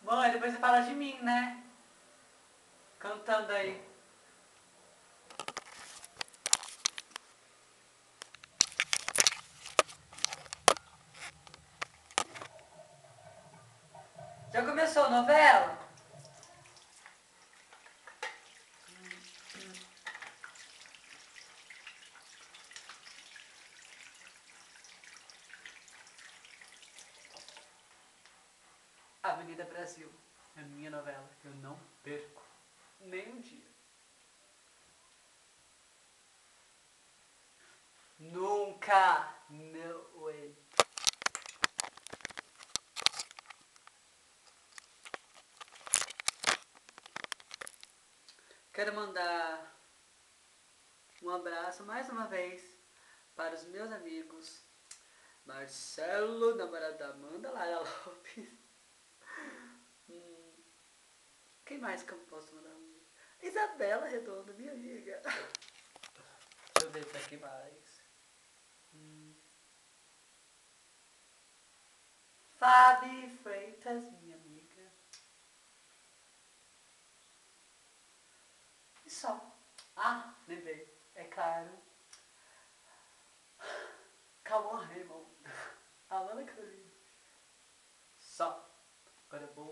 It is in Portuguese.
Mãe, depois você fala de mim, né? Cantando aí. Já começou a novela? Avenida Brasil. É minha novela. Eu não perco. Nem um dia. Nunca. No way. Quero mandar um abraço mais uma vez para os meus amigos Marcelo, namorado da Amanda, Lara Lopes. Quem mais que eu posso mandar um beijo? Isabela Redondo, minha amiga. Deixa eu ver se aqui mais. Fabi Freitas, minha amiga. E só. Ah, lembrei. É claro. Cauã Raymond. Alana Carolina. Só. Agora eu vou